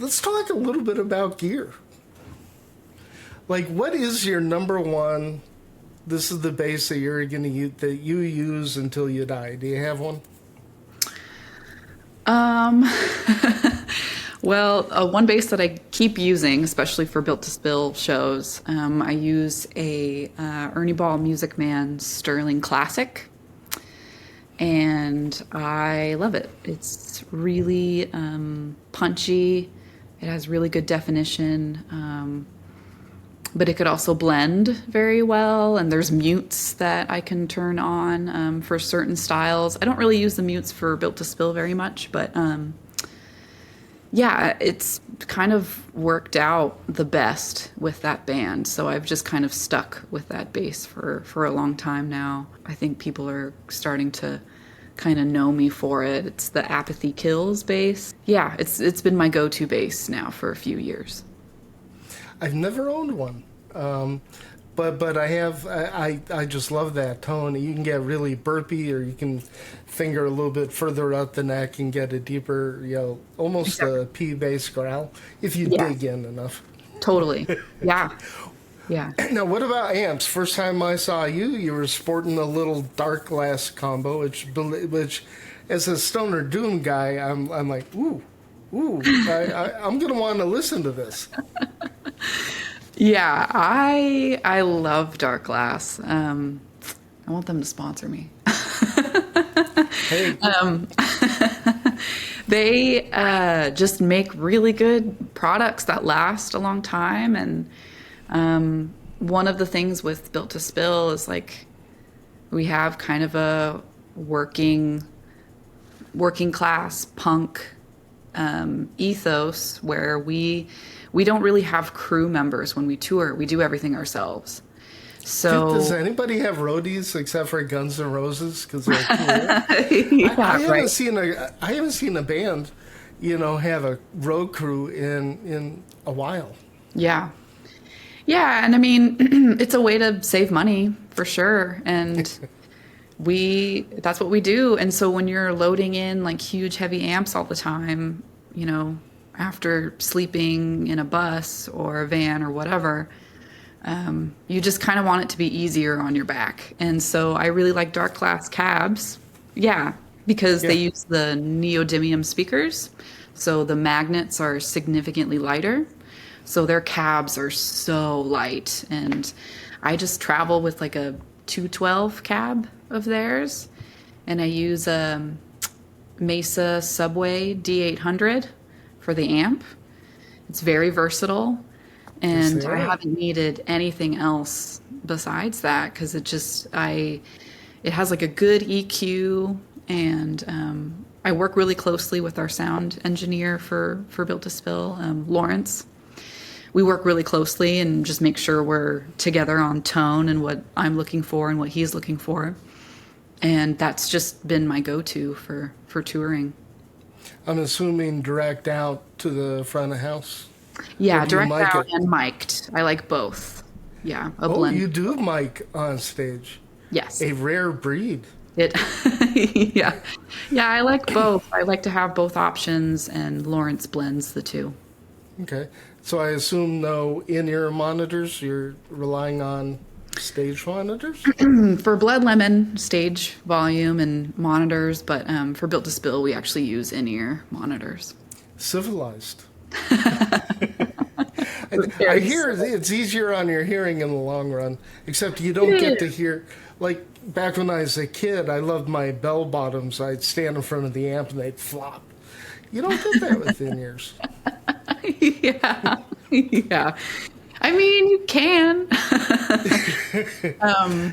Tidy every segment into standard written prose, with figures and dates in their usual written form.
let's talk a little bit about gear. Like, what is your number one? This is the bass that you're going to use, that you use until you die. Do you have one? Um, well, one bass that I keep using, especially for Built to Spill shows, I use a Ernie Ball Music Man Sterling Classic, and I love it. It's really punchy. It has really good definition, but it could also blend very well. And there's mutes that I can turn on for certain styles. I don't really use the mutes for Built to Spill very much, but yeah, it's kind of worked out the best with that band. So I've just kind of stuck with that bass for a long time now. I think people are starting to kind of know me for it. It's the Apathy Kills bass. Yeah, it's been my go-to bass now for a few years. I've never owned one, but I have. I just love that tone. You can get really burpy, or you can finger a little bit further up the neck and get a deeper, almost a P bass growl if you Yeah, dig in enough. totally. Yeah, yeah. Now, what about amps? First time I saw you, you were sporting a little dark glass combo, which as a stoner doom guy, I'm like, ooh. I'm gonna want to listen to this. Yeah, I love Dark Glass. I want them to sponsor me. Hey, They just make really good products that last a long time. And one of the things with Built to Spill is like we have kind of a working class punk ethos where we don't really have crew members when we tour. We do everything ourselves. does So anybody have roadies except for Guns N' Roses? Because they're cool. I yeah, haven't right. seen a band, have a road crew in a while. Yeah. Yeah, and I mean, it's a way to save money for sure. And that's what we do. And so when you're loading in like huge heavy amps all the time, after sleeping in a bus or a van or whatever, you just kind of want it to be easier on your back. And so I really like Dark Glass cabs. Yeah, because they Yeah. use the neodymium speakers. So the magnets are significantly lighter. So their cabs are so light. And I just travel with like a 212 cab of theirs. And I use a Mesa Subway D800 for the amp. It's very versatile. Yes, And they I are. haven't needed anything else besides that because it has like a good EQ, and I work really closely with our sound engineer for Built to Spill, Lawrence. We work really closely and just make sure we're together on tone and what I'm looking for and what he's looking for. And that's just been my go-to for touring. I'm assuming direct out to the front of house, or Yeah, do you direct mic out it? and mic'd. I like both. Yeah, a Oh, blend. you do mic on stage. Yes. A rare breed. It, yeah. Yeah, I like both. I like to have both options, and Lawrence blends the two. Okay. So I assume no in-ear monitors. You're relying on stage monitors? For Blood Lemon, stage volume and monitors, but for Built to Spill, we actually use in-ear monitors. Civilized. I Very hear simple. it's easier on your hearing in the long run, except you don't It get to is. hear. Like back when I was a kid, I loved my bell bottoms. I'd stand in front of the amp and they'd flop. You don't get that with in-ears. Yeah. Yeah. I mean, you can.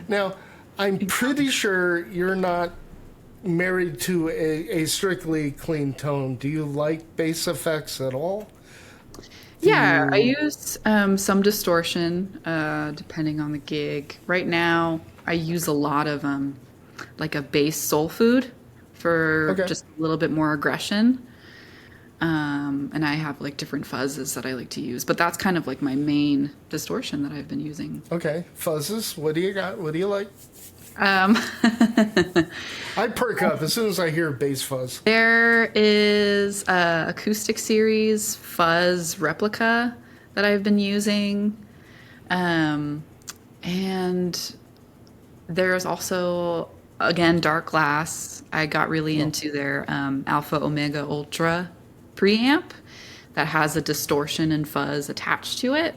Now, I'm pretty sure you're not married to a strictly clean tone. Do you like bass effects at all? Do Yeah, I you? use some distortion depending on the gig. Right now, I use a lot of like a bass soul food for Okay. just a little bit more aggression. And I have like different fuzzes that I like to use, but that's kind of like my main distortion that I've been using. Okay. Fuzzes. What do you got? What do you like? Um, I perk up as soon as I hear bass fuzz. there is a acoustic series fuzz replica that I've been using. Um, and there's also, again, dark glass. I got really into their Alpha Omega Ultra preamp that has a distortion and fuzz attached to it.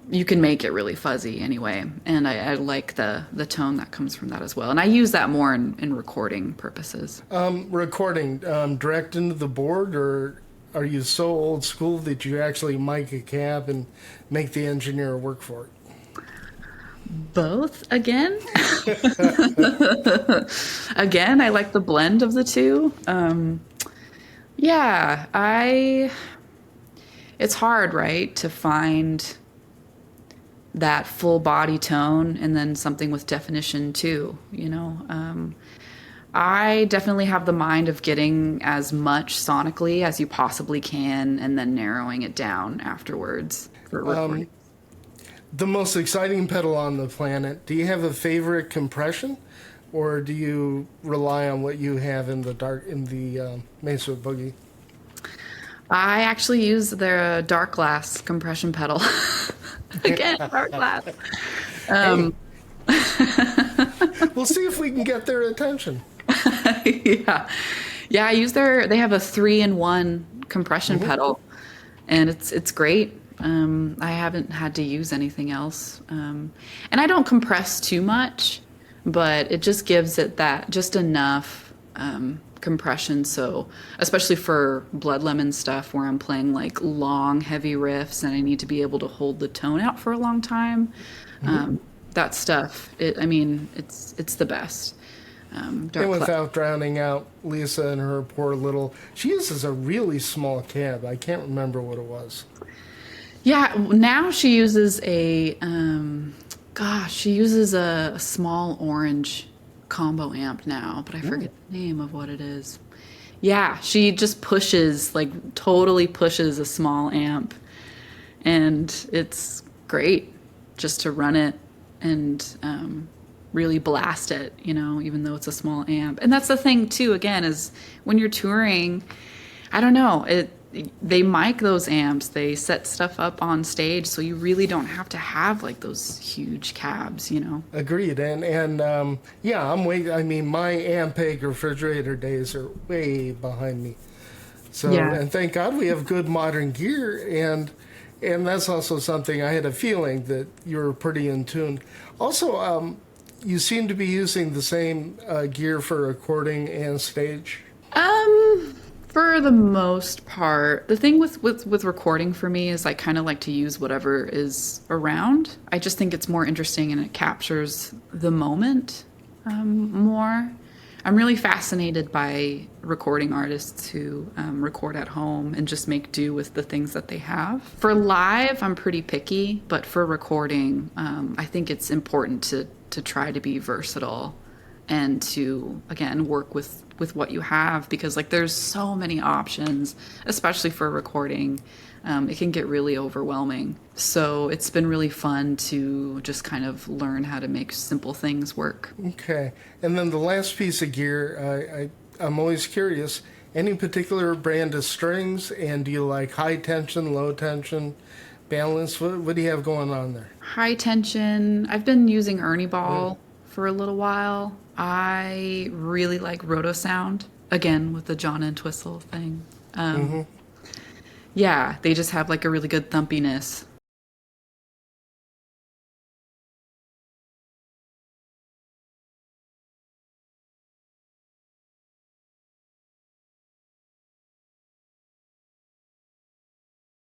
You can make it really fuzzy anyway, and I like the tone that comes from that as well. And I use that more in recording purposes. Recording direct into the board, or are you so old school that you actually mic a cab and make the engineer work for it? Both again. Again, I like the blend of the two. Yeah, it's hard, right, to find that full body tone and then something with definition too, you know. I definitely have the mind of getting as much sonically as you possibly can and then narrowing it down afterwards for recording. The most exciting pedal on the planet. Do you have a favorite compression, or do you rely on what you have in the Mesa Boogie? I actually use their dark glass compression pedal. Again, dark glass. Hey, we'll see if we can get their attention. Yeah. Yeah, they have a 3-in-1 compression pedal, and it's great. I haven't had to use anything else. And I don't compress too much, but it just gives it that just enough compression. So especially for Blood Lemon stuff where I'm playing like long, heavy riffs and I need to be able to hold the tone out for a long time. That stuff, it's the best. And without drowning out Lisa and her poor little, she uses a really small cab. I can't remember what it was. Yeah, now she uses a small orange combo amp now, but I forget the name of what it is. Yeah, she just totally pushes a small amp, and it's great just to run it and really blast it, you know, even though it's a small amp. And that's the thing too, again, is when you're touring, I don't know, they mic those amps, they set stuff up on stage, so you really don't have to have like those huge cabs, you know. Agreed. And yeah, my Ampeg refrigerator days are way behind me. So, Yeah. and thank God we have good modern gear, and that's also something I had a feeling that you were pretty in tune. Also, you seem to be using the same gear for recording and stage. For the most part, the thing with recording for me is I kind of like to use whatever is around. I just think it's more interesting and it captures the moment more. I'm really fascinated by recording artists who record at home and just make do with the things that they have. For live, I'm pretty picky, but for recording, I think it's important to try to be versatile and to, again, work with what you have, because like there's so many options, especially for recording. It can get really overwhelming. So it's been really fun to just kind of learn how to make simple things work. Okay. And then the last piece of gear, I'm always curious, any particular brand of strings, and do you like high tension, low tension, balance? What do you have going on there? High tension. I've been using Ernie Ball for a little while. I really like Roto Sound, again, with the John Entwistle thing. Yeah, they just have like a really good thumpiness.